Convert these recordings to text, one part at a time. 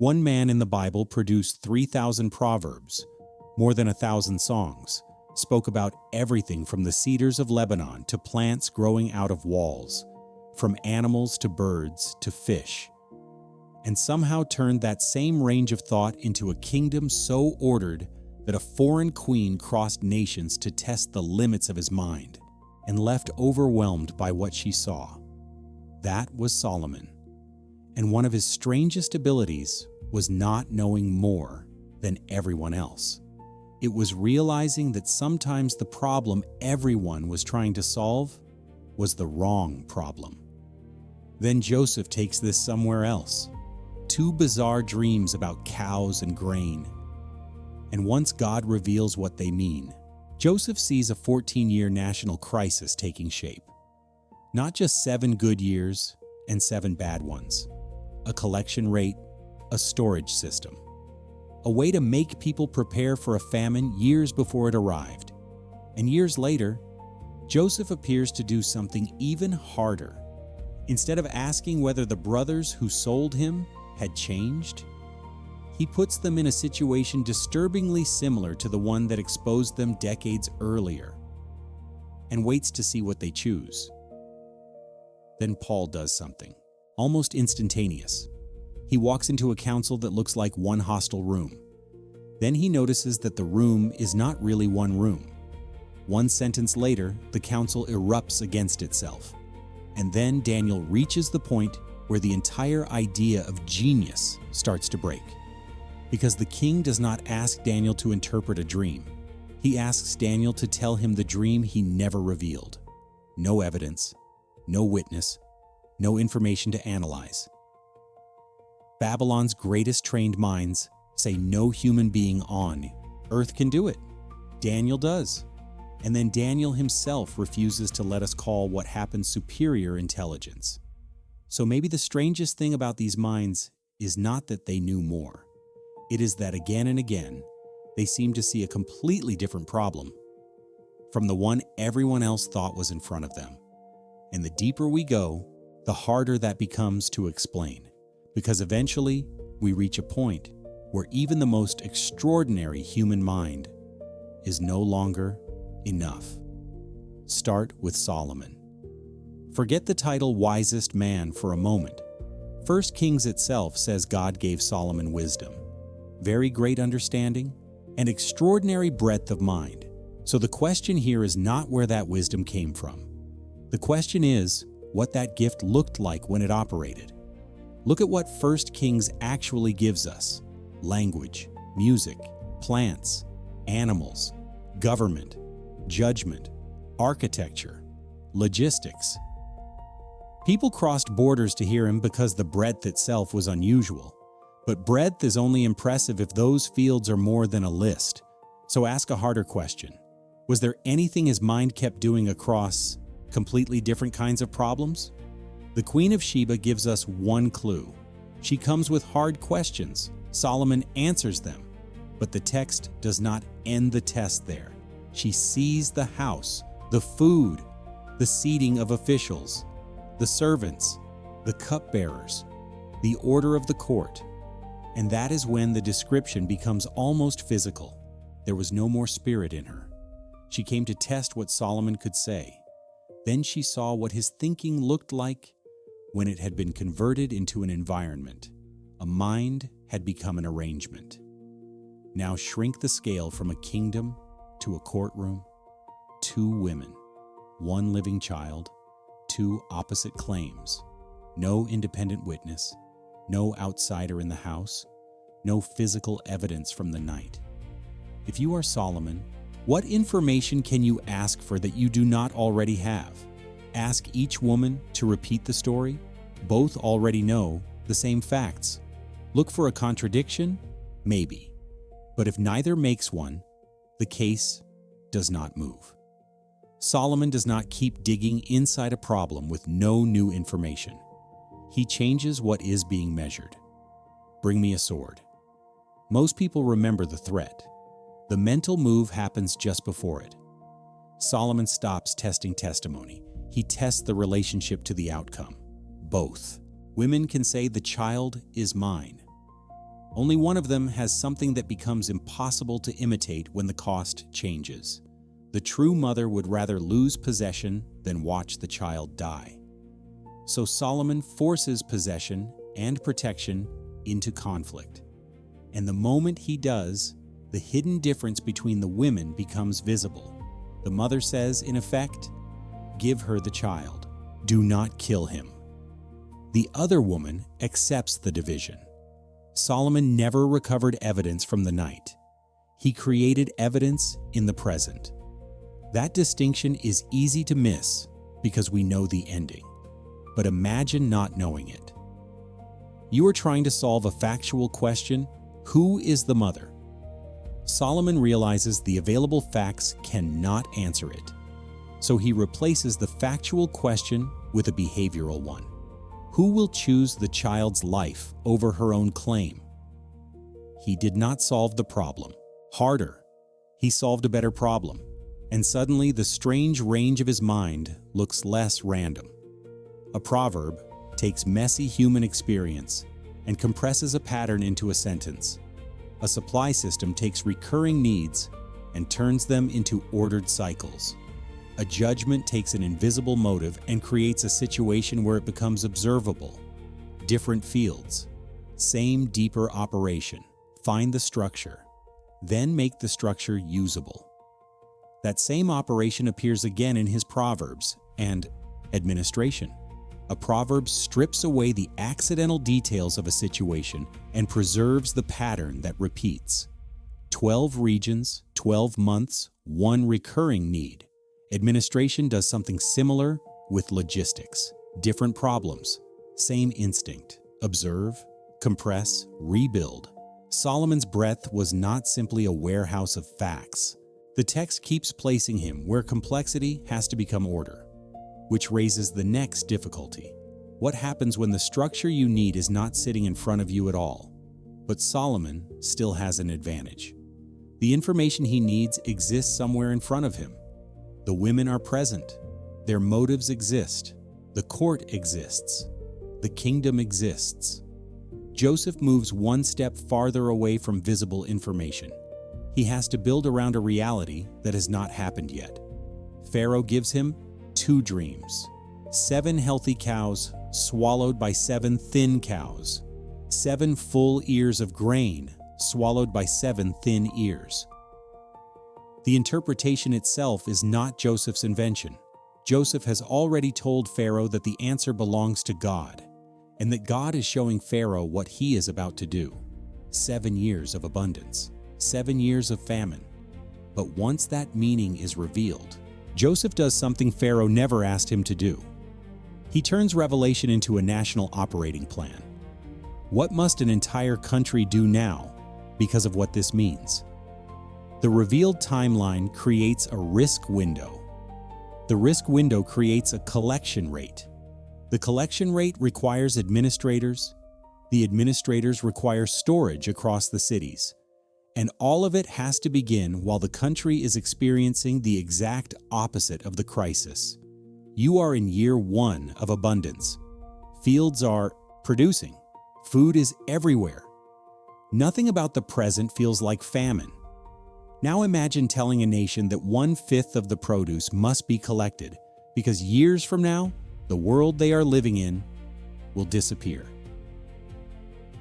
One man in the Bible produced 3,000 proverbs, more than 1,000 songs, spoke about everything from the cedars of Lebanon to plants growing out of walls, from animals to birds to fish, and somehow turned that same range of thought into a kingdom so ordered that a foreign queen crossed nations to test the limits of his mind and left overwhelmed by what she saw. That was Solomon. And one of his strangest abilities was not knowing more than everyone else. It was realizing that sometimes the problem everyone was trying to solve was the wrong problem. Then Joseph takes this somewhere else. Two bizarre dreams about cows and grain. And once God reveals what they mean, Joseph sees a 14-year national crisis taking shape. Not just 7 good years and 7 bad ones. A collection rate, a storage system. A way to make people prepare for a famine years before it arrived. And years later, Joseph appears to do something even harder. Instead of asking whether the brothers who sold him had changed, he puts them in a situation disturbingly similar to the one that exposed them decades earlier, and waits to see what they choose. Then Paul does something, almost instantaneous. He walks into a council that looks like one hostile room. Then he notices that the room is not really one room. One sentence later, the council erupts against itself. And then Daniel reaches the point where the entire idea of genius starts to break. Because the king does not ask Daniel to interpret a dream. He asks Daniel to tell him the dream he never revealed. No evidence, no witness, no information to analyze. Babylon's greatest trained minds say no human being on earth can do it. Daniel does. And then Daniel himself refuses to let us call what happened superior intelligence. So maybe the strangest thing about these minds is not that they knew more. It is that again and again, they seem to see a completely different problem from the one everyone else thought was in front of them. And the deeper we go, the harder that becomes to explain, because eventually we reach a point where even the most extraordinary human mind is no longer enough. Start with Solomon. Forget the title wisest man for a moment. 1 Kings itself says God gave Solomon wisdom, very great understanding, and extraordinary breadth of mind. So the question here is not where that wisdom came from. The question is what that gift looked like when it operated. Look at what 1 Kings actually gives us: language, music, plants, animals, government, judgment, architecture, logistics. People crossed borders to hear him because the breadth itself was unusual. But breadth is only impressive if those fields are more than a list. So ask a harder question. Was there anything his mind kept doing across completely different kinds of problems? The Queen of Sheba gives us one clue. She comes with hard questions. Solomon answers them. But the text does not end the test there. She sees the house, the food, the seating of officials, the servants, the cupbearers, the order of the court. And that is when the description becomes almost physical. There was no more spirit in her. She came to test what Solomon could say. Then she saw what his thinking looked like when it had been converted into an environment. A mind had become an arrangement. Now shrink the scale from a kingdom to a courtroom. 2 women, 1 living child, 2 opposite claims, no independent witness, no outsider in the house, no physical evidence from the night. If you are Solomon, what information can you ask for that you do not already have? Ask each woman to repeat the story? Both already know the same facts. Look for a contradiction? Maybe. But if neither makes one, the case does not move. Solomon does not keep digging inside a problem with no new information. He changes what is being measured. Bring me a sword. Most people remember the threat. The mental move happens just before it. Solomon stops testing testimony. He tests the relationship to the outcome. Both. Women can say the child is mine. Only one of them has something that becomes impossible to imitate when the cost changes. The true mother would rather lose possession than watch the child die. So Solomon forces possession and protection into conflict. And the moment he does, the hidden difference between the women becomes visible. The mother says, in effect, "Give her the child. Do not kill him." The other woman accepts the division. Solomon never recovered evidence from the night. He created evidence in the present. That distinction is easy to miss because we know the ending. But imagine not knowing it. You are trying to solve a factual question: who is the mother? Solomon realizes the available facts cannot answer it. So he replaces the factual question with a behavioral one. Who will choose the child's life over her own claim? He did not solve the problem. Harder, he solved a better problem. And suddenly the strange range of his mind looks less random. A proverb takes messy human experience and compresses a pattern into a sentence. A supply system takes recurring needs and turns them into ordered cycles. A judgment takes an invisible motive and creates a situation where it becomes observable. Different fields, same deeper operation. Find the structure, then make the structure usable. That same operation appears again in his Proverbs and administration. A proverb strips away the accidental details of a situation and preserves the pattern that repeats. 12 regions, 12 months, one recurring need. Administration does something similar with logistics. Different problems, same instinct. Observe, compress, rebuild. Solomon's breath was not simply a warehouse of facts. The text keeps placing him where complexity has to become order, which raises the next difficulty. What happens when the structure you need is not sitting in front of you at all? But Solomon still has an advantage. The information he needs exists somewhere in front of him. The women are present. Their motives exist. The court exists. The kingdom exists. Joseph moves one step farther away from visible information. He has to build around a reality that has not happened yet. Pharaoh gives him 2 dreams. 7 healthy cows swallowed by 7 thin cows. 7 full ears of grain swallowed by 7 thin ears. The interpretation itself is not Joseph's invention. Joseph has already told Pharaoh that the answer belongs to God, and that God is showing Pharaoh what he is about to do. 7 years of abundance. 7 years of famine. But once that meaning is revealed, Joseph does something Pharaoh never asked him to do. He turns revelation into a national operating plan. What must an entire country do now because of what this means? The revealed timeline creates a risk window. The risk window creates a collection rate. The collection rate requires administrators. The administrators require storage across the cities. And all of it has to begin while the country is experiencing the exact opposite of the crisis. You are in year 1 of abundance. Fields are producing. Food is everywhere. Nothing about the present feels like famine. Now imagine telling a nation that 1/5 of the produce must be collected because years from now, the world they are living in will disappear.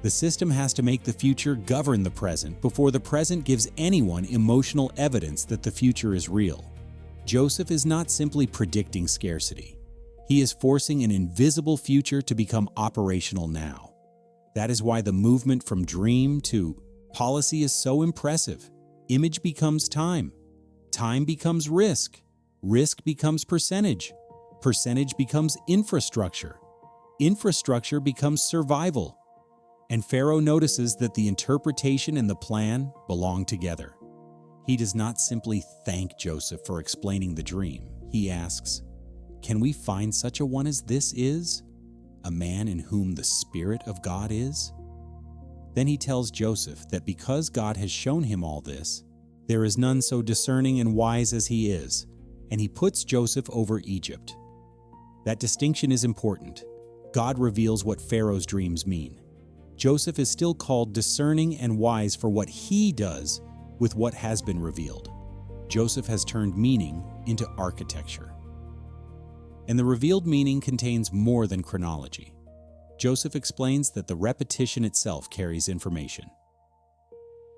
The system has to make the future govern the present before the present gives anyone emotional evidence that the future is real. Joseph is not simply predicting scarcity. He is forcing an invisible future to become operational now. That is why the movement from dream to policy is so impressive. Image becomes time. Time becomes risk. Risk becomes percentage. Percentage becomes infrastructure. Infrastructure becomes survival. And Pharaoh notices that the interpretation and the plan belong together. He does not simply thank Joseph for explaining the dream. He asks, "Can we find such a one as this is? A man in whom the Spirit of God is?" Then he tells Joseph that because God has shown him all this, there is none so discerning and wise as he is, and he puts Joseph over Egypt. That distinction is important. God reveals what Pharaoh's dreams mean. Joseph is still called discerning and wise for what he does with what has been revealed. Joseph has turned meaning into architecture. And the revealed meaning contains more than chronology. Joseph explains that the repetition itself carries information.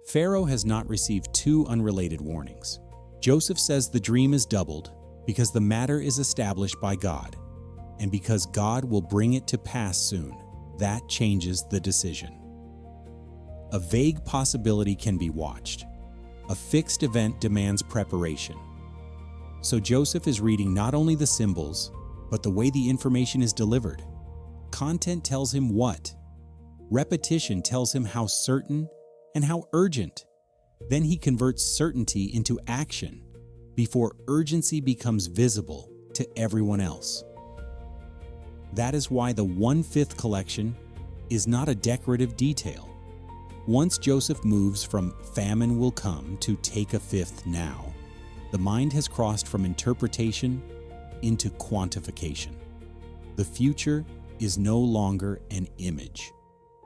Pharaoh has not received two unrelated warnings. Joseph says the dream is doubled because the matter is established by God, and because God will bring it to pass soon. That changes the decision. A vague possibility can be watched. A fixed event demands preparation. So Joseph is reading not only the symbols, but the way the information is delivered. Content tells him what. Repetition tells him how certain and how urgent. Then he converts certainty into action before urgency becomes visible to everyone else. That is why the 1/5 collection is not a decorative detail. Once Joseph moves from famine will come to take a fifth now, the mind has crossed from interpretation into quantification. The future is no longer an image.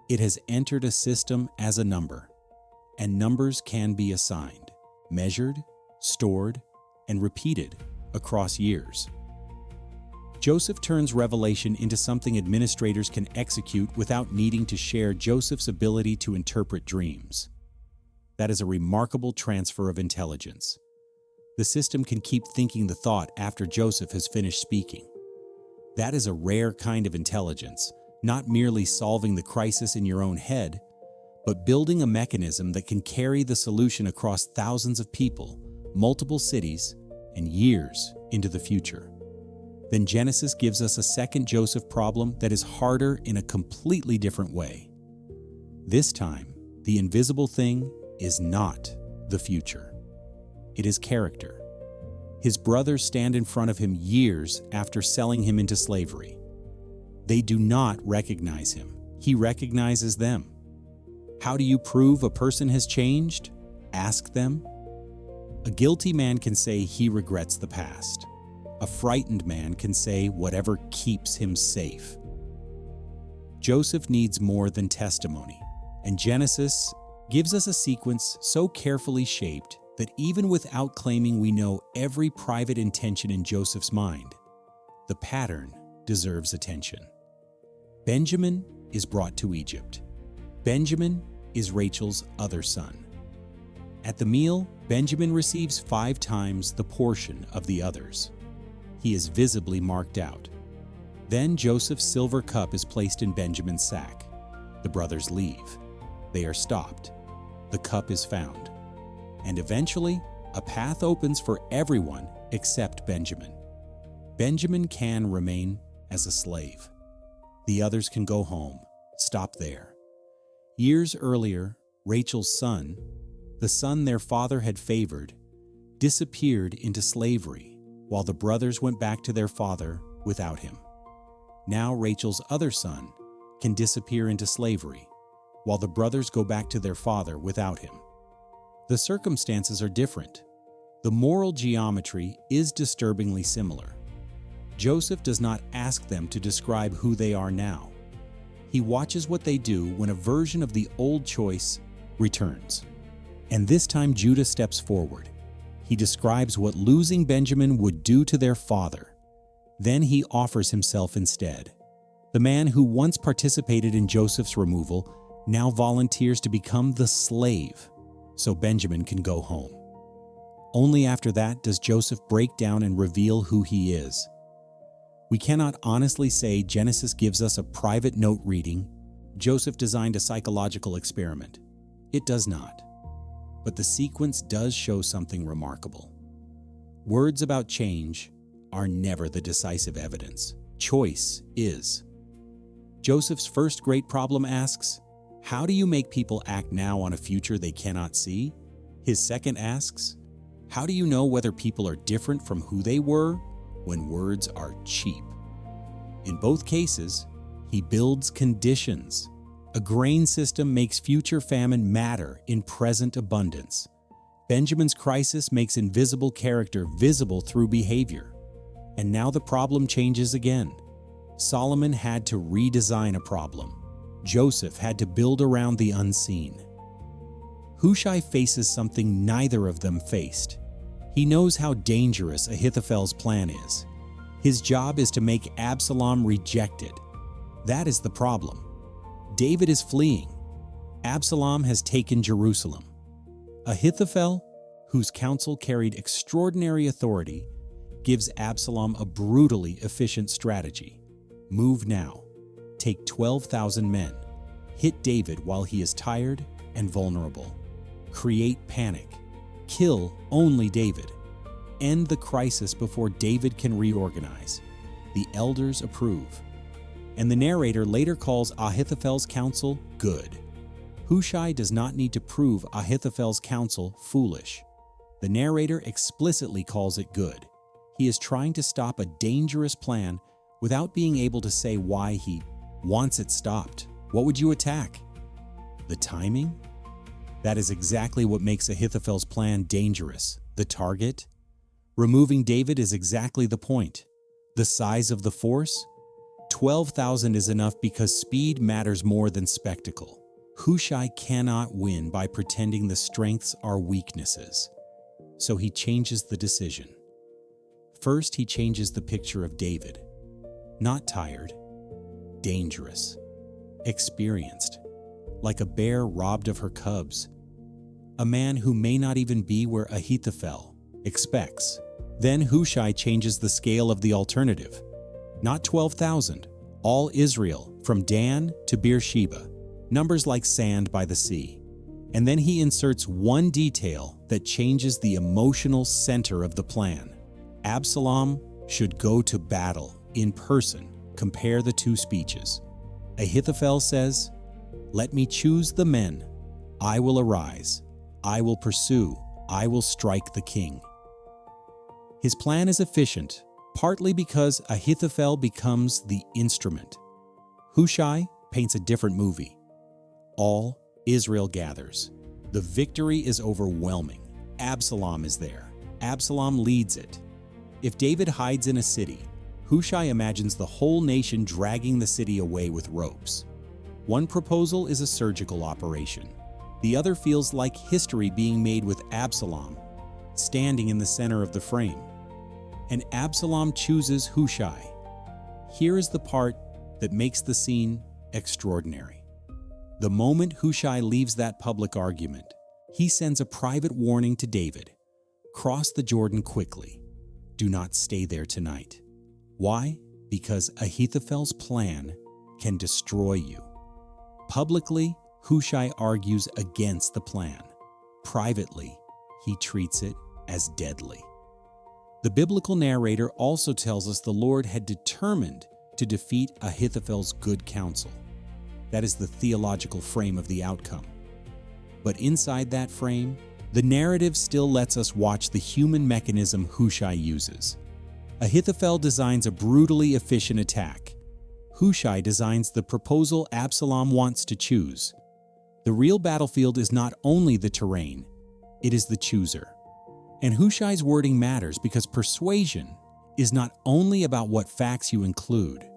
It has entered a system as a number, and numbers can be assigned, measured, stored, and repeated across years. Joseph turns revelation into something administrators can execute without needing to share Joseph's ability to interpret dreams. That is a remarkable transfer of intelligence. The system can keep thinking the thought after Joseph has finished speaking. That is a rare kind of intelligence, not merely solving the crisis in your own head, but building a mechanism that can carry the solution across thousands of people, multiple cities, and years into the future. Then Genesis gives us a second Joseph problem that is harder in a completely different way. This time, the invisible thing is not the future. It is character. His brothers stand in front of him years after selling him into slavery. They do not recognize him. He recognizes them. How do you prove a person has changed? Ask them. A guilty man can say he regrets the past. A frightened man can say whatever keeps him safe. Joseph needs more than testimony, and Genesis gives us a sequence so carefully shaped that even without claiming we know every private intention in Joseph's mind, the pattern deserves attention. Benjamin is brought to Egypt. Benjamin is Rachel's other son. At the meal, Benjamin receives 5 times the portion of the others. He is visibly marked out. Then Joseph's silver cup is placed in Benjamin's sack. The brothers leave. They are stopped. The cup is found. And eventually, a path opens for everyone except Benjamin. Benjamin can remain as a slave. The others can go home. Stop there. Years earlier, Rachel's son, the son their father had favored, disappeared into slavery while the brothers went back to their father without him. Now Rachel's other son can disappear into slavery while the brothers go back to their father without him. The circumstances are different. The moral geometry is disturbingly similar. Joseph does not ask them to describe who they are now. He watches what they do when a version of the old choice returns. And this time Judah steps forward. He describes what losing Benjamin would do to their father. Then he offers himself instead. The man who once participated in Joseph's removal now volunteers to become the slave so Benjamin can go home. Only after that does Joseph break down and reveal who he is. We cannot honestly say Genesis gives us a private note reading. Joseph designed a psychological experiment. It does not. But the sequence does show something remarkable. Words about change are never the decisive evidence. Choice is. Joseph's first great problem asks, how do you make people act now on a future they cannot see? His second asks, how do you know whether people are different from who they were when words are cheap? In both cases, he builds conditions. A grain system makes future famine matter in present abundance. Benjamin's crisis makes invisible character visible through behavior. And now the problem changes again. Solomon had to redesign a problem. Joseph had to build around the unseen. Hushai faces something neither of them faced. He knows how dangerous Ahithophel's plan is. His job is to make Absalom reject it. That is the problem. David is fleeing. Absalom has taken Jerusalem. Ahithophel, whose counsel carried extraordinary authority, gives Absalom a brutally efficient strategy. Move now. Take 12,000 men. Hit David while he is tired and vulnerable. Create panic. Kill only David. End the crisis before David can reorganize. The elders approve. And the narrator later calls Ahithophel's counsel good. Hushai does not need to prove Ahithophel's counsel foolish. The narrator explicitly calls it good. He is trying to stop a dangerous plan without being able to say why he wants it stopped. What would you attack? The timing? That is exactly what makes Ahithophel's plan dangerous. The target? Removing David is exactly the point. The size of the force? 12,000 is enough because speed matters more than spectacle. Hushai cannot win by pretending the strengths are weaknesses. So he changes the decision. First, he changes the picture of David. Not tired, dangerous, experienced, like a bear robbed of her cubs. A man who may not even be where Ahithophel expects. Then Hushai changes the scale of the alternative. Not 12,000, all Israel, from Dan to Beersheba, numbers like sand by the sea. And then he inserts one detail that changes the emotional center of the plan. Absalom should go to battle in person. Compare the two speeches. Ahithophel says, "Let me choose the men. I will arise. I will pursue. I will strike the king." His plan is efficient, partly because Ahithophel becomes the instrument. Hushai paints a different movie. All Israel gathers. The victory is overwhelming. Absalom is there. Absalom leads it. If David hides in a city, Hushai imagines the whole nation dragging the city away with ropes. One proposal is a surgical operation. The other feels like history being made with Absalom standing in the center of the frame. And Absalom chooses Hushai. Here is the part that makes the scene extraordinary. The moment Hushai leaves that public argument, he sends a private warning to David. Cross the Jordan quickly. Do not stay there tonight. Why? Because Ahithophel's plan can destroy you. Publicly, Hushai argues against the plan. Privately, he treats it as deadly. The biblical narrator also tells us the Lord had determined to defeat Ahithophel's good counsel. That is the theological frame of the outcome. But inside that frame, the narrative still lets us watch the human mechanism Hushai uses. Ahithophel designs a brutally efficient attack. Hushai designs the proposal Absalom wants to choose. The real battlefield is not only the terrain, it is the chooser. And Hushai's wording matters because persuasion is not only about what facts you include,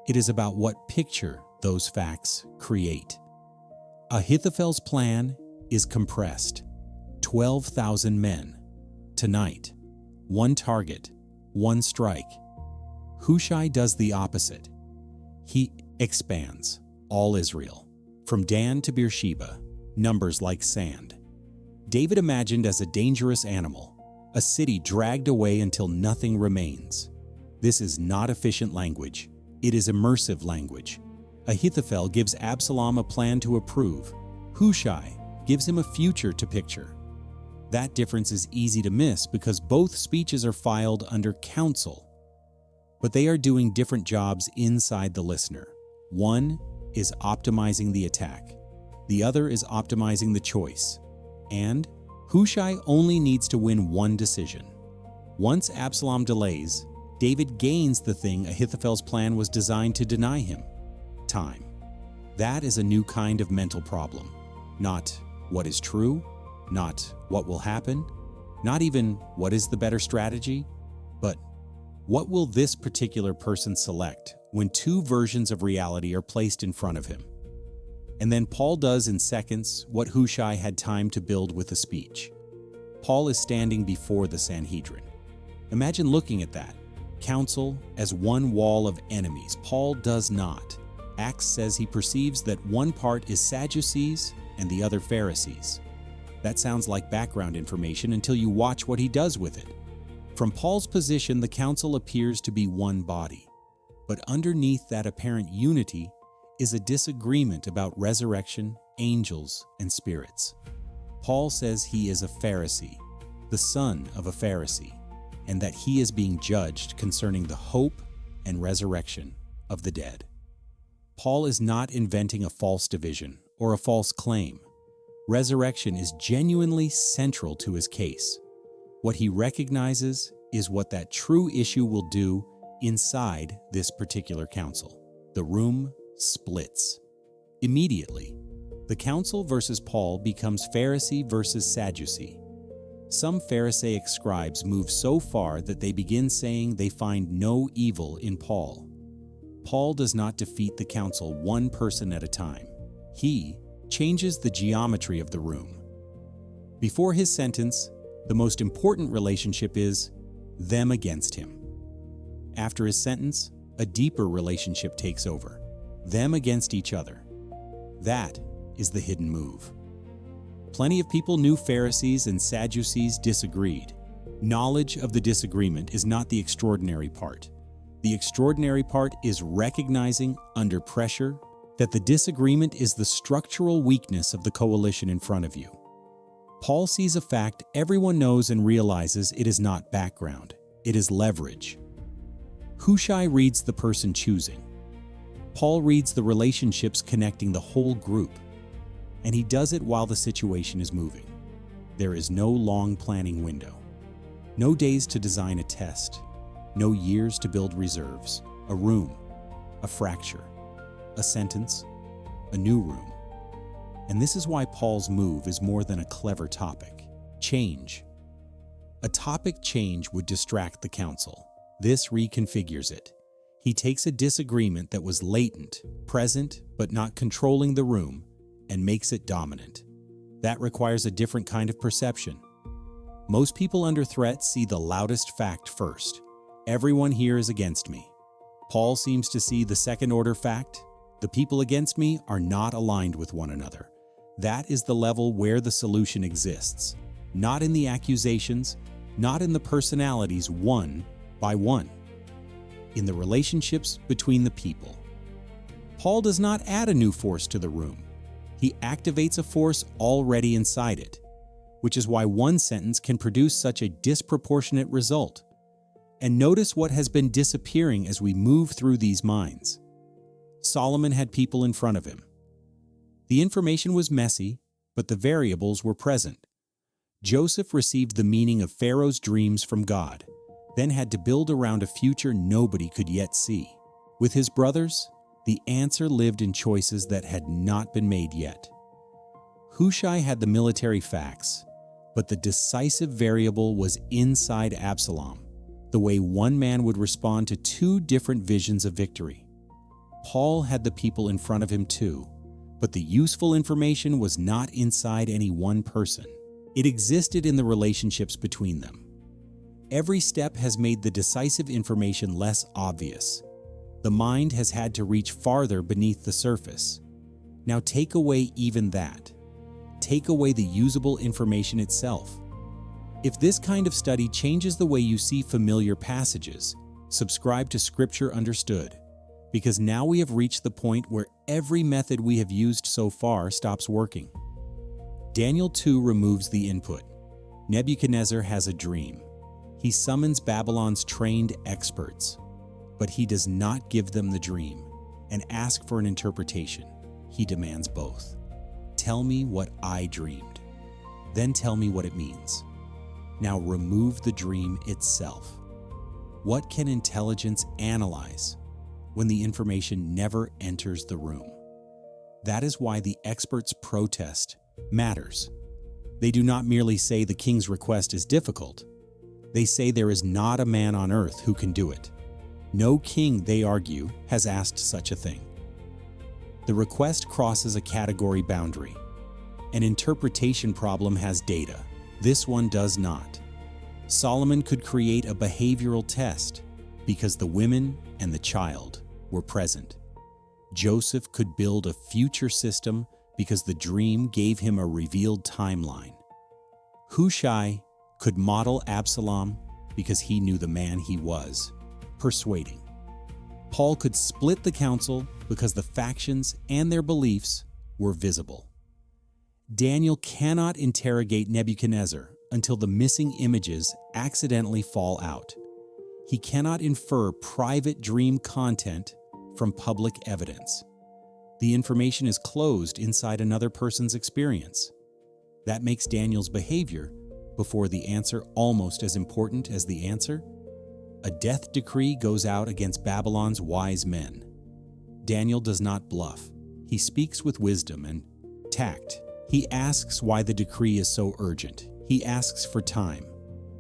it is about what picture those facts create. Ahithophel's plan is compressed. 12,000 men. Tonight. One target. One strike. Hushai does the opposite. He expands all Israel. From Dan to Beersheba. Numbers like sand. David imagined as a dangerous animal. A city dragged away until nothing remains. This is not efficient language. It is immersive language. Ahithophel gives Absalom a plan to approve. Hushai gives him a future to picture. That difference is easy to miss because both speeches are filed under counsel, but they are doing different jobs inside the listener. One is optimizing the attack. The other is optimizing the choice. And Hushai only needs to win one decision. Once Absalom delays, David gains the thing Ahithophel's plan was designed to deny him: time. That is a new kind of mental problem. Not what is true, not what will happen, not even what is the better strategy, but what will this particular person select when two versions of reality are placed in front of him? And then Paul does in seconds what Hushai had time to build with a speech. Paul is standing before the Sanhedrin. Imagine looking at that. Council as one wall of enemies. Paul does not. Acts says he perceives that one part is Sadducees and the other Pharisees. That sounds like background information until you watch what he does with it. From Paul's position, the council appears to be one body. But underneath that apparent unity is a disagreement about resurrection, angels, and spirits. Paul says he is a Pharisee, the son of a Pharisee, and that he is being judged concerning the hope and resurrection of the dead. Paul is not inventing a false division or a false claim. Resurrection is genuinely central to his case. What he recognizes is what that true issue will do inside this particular council. The room splits. Immediately, the council versus Paul becomes Pharisee versus Sadducee. Some Pharisaic scribes move so far that they begin saying they find no evil in Paul. Paul does not defeat the council one person at a time. He changes the geometry of the room. Before his sentence, the most important relationship is them against him. After his sentence, a deeper relationship takes over, them against each other. That is the hidden move. Plenty of people knew Pharisees and Sadducees disagreed. Knowledge of the disagreement is not the extraordinary part. The extraordinary part is recognizing under pressure that the disagreement is the structural weakness of the coalition in front of you. Paul sees a fact everyone knows and realizes it is not background, it is leverage. Hushai reads the person choosing. Paul reads the relationships connecting the whole group. And he does it while the situation is moving. There is no long planning window. No days to design a test. No years to build reserves. A room. A fracture. A sentence. A new room. And this is why Paul's move is more than a clever topic. Change. A topic change would distract the council. This reconfigures it. He takes a disagreement that was latent, present, but not controlling the room, and makes it dominant. That requires a different kind of perception. Most people under threat see the loudest fact first. Everyone here is against me. Paul seems to see the second-order fact. The people against me are not aligned with one another. That is the level where the solution exists. Not in the accusations, not in the personalities one by one. In the relationships between the people. Paul does not add a new force to the room. He activates a force already inside it, which is why one sentence can produce such a disproportionate result. And notice what has been disappearing as we move through these minds. Solomon had people in front of him. The information was messy, but the variables were present. Joseph received the meaning of Pharaoh's dreams from God, then had to build around a future nobody could yet see. With his brothers, the answer lived in choices that had not been made yet. Hushai had the military facts, but the decisive variable was inside Absalom, the way one man would respond to two different visions of victory. Paul had the people in front of him too, but the useful information was not inside any one person. It existed in the relationships between them. Every step has made the decisive information less obvious. The mind has had to reach farther beneath the surface. Now take away even that. Take away the usable information itself. If this kind of study changes the way you see familiar passages, subscribe to Scripture Understood, because now we have reached the point where every method we have used so far stops working. Daniel 2 removes the input. Nebuchadnezzar has a dream. He summons Babylon's trained experts, but he does not give them the dream and ask for an interpretation. He demands both. Tell me what I dreamed, then tell me what it means. Now remove the dream itself. What can intelligence analyze when the information never enters the room? That is why the experts' protest matters. They do not merely say the king's request is difficult. They say there is not a man on earth who can do it. No king, they argue, has asked such a thing. The request crosses a category boundary. An interpretation problem has data. This one does not. Solomon could create a behavioral test because the women and the child were present. Joseph could build a future system because the dream gave him a revealed timeline. Hushai could model Absalom because he knew the man he was, persuading. Paul could split the council because the factions and their beliefs were visible. Daniel cannot interrogate Nebuchadnezzar until the missing images accidentally fall out. He cannot infer private dream content from public evidence. The information is closed inside another person's experience. That makes Daniel's behavior before the answer almost as important as the answer. A death decree goes out against Babylon's wise men. Daniel does not bluff. He speaks with wisdom and tact. He asks why the decree is so urgent. He asks for time.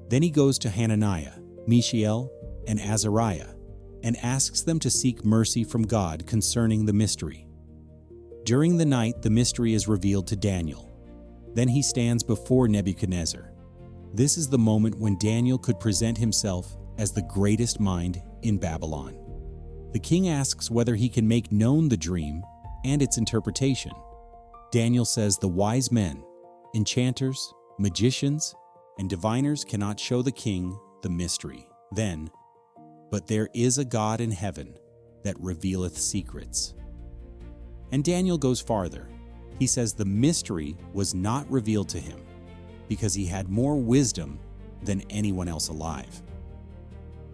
Then he goes to Hananiah, Mishael, and Azariah and asks them to seek mercy from God concerning the mystery. During the night, the mystery is revealed to Daniel. Then he stands before Nebuchadnezzar. This is the moment when Daniel could present himself as the greatest mind in Babylon. The king asks whether he can make known the dream and its interpretation. Daniel says the wise men, enchanters, magicians, and diviners cannot show the king the mystery. Then, but there is a God in heaven that revealeth secrets. And Daniel goes farther. He says the mystery was not revealed to him because he had more wisdom than anyone else alive.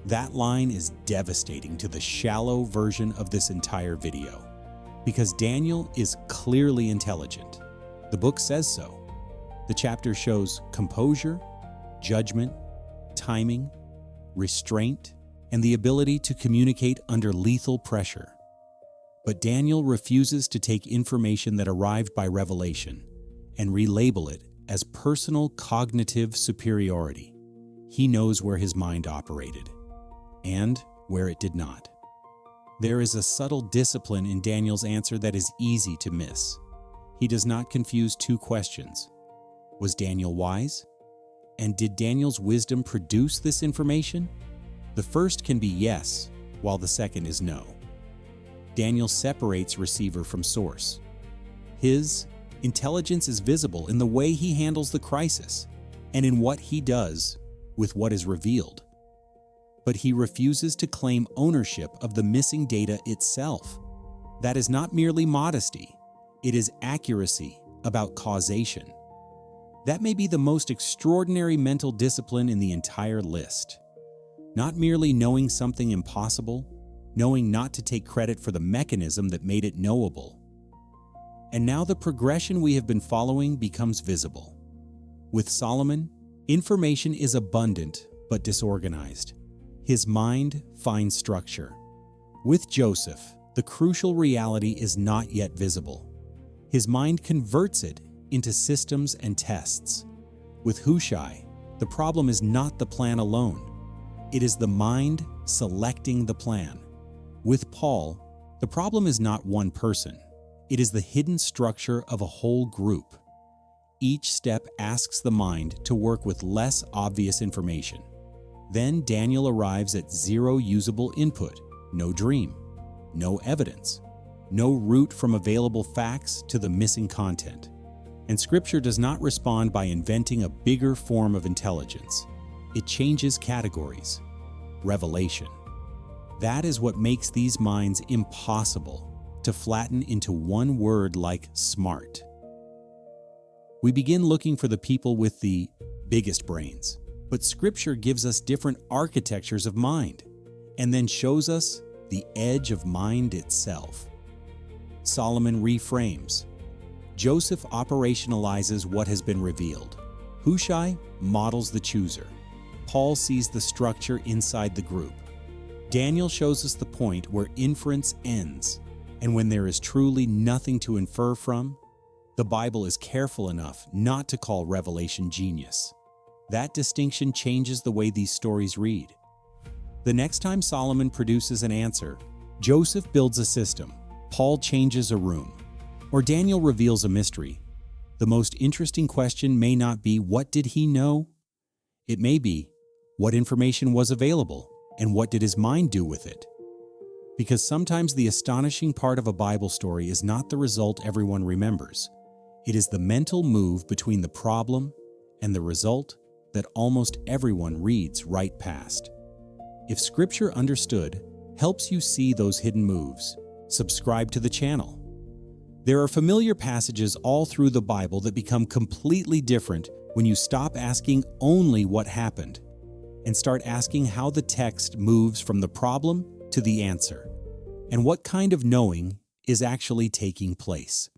That line is devastating to the shallow version of this entire video because Daniel is clearly intelligent. The book says so. The chapter shows composure, judgment, timing, restraint, and the ability to communicate under lethal pressure. But Daniel refuses to take information that arrived by revelation and relabel it as personal cognitive superiority. He knows where his mind operated and where it did not. There is a subtle discipline in Daniel's answer that is easy to miss. He does not confuse two questions. Was Daniel wise? And did Daniel's wisdom produce this information? The first can be yes, while the second is no. Daniel separates receiver from source. His intelligence is visible in the way he handles the crisis and in what he does with what is revealed. But he refuses to claim ownership of the missing data itself. That is not merely modesty, it is accuracy about causation. That may be the most extraordinary mental discipline in the entire list. Not merely knowing something impossible, knowing not to take credit for the mechanism that made it knowable. And now the progression we have been following becomes visible. With Solomon, information is abundant but disorganized. His mind finds structure. With Joseph, the crucial reality is not yet visible. His mind converts it into systems and tests. With Hushai, the problem is not the plan alone. It is the mind selecting the plan. With Paul, the problem is not one person. It is the hidden structure of a whole group. Each step asks the mind to work with less obvious information. Then Daniel arrives at zero usable input, no dream, no evidence, no route from available facts to the missing content. And Scripture does not respond by inventing a bigger form of intelligence. It changes categories. Revelation. That is what makes these minds impossible to flatten into one word like smart. We begin looking for the people with the biggest brains, but Scripture gives us different architectures of mind and then shows us the edge of mind itself. Solomon reframes. Joseph operationalizes what has been revealed. Hushai models the chooser. Paul sees the structure inside the group. Daniel shows us the point where inference ends, and when there is truly nothing to infer from, the Bible is careful enough not to call revelation genius. That distinction changes the way these stories read. The next time Solomon produces an answer, Joseph builds a system, Paul changes a room, or Daniel reveals a mystery, the most interesting question may not be what did he know? It may be what information was available and what did his mind do with it? Because sometimes the astonishing part of a Bible story is not the result everyone remembers. It is the mental move between the problem and the result that almost everyone reads right past. If Scripture Understood helps you see those hidden moves, subscribe to the channel. There are familiar passages all through the Bible that become completely different when you stop asking only what happened and start asking how the text moves from the problem to the answer, and what kind of knowing is actually taking place.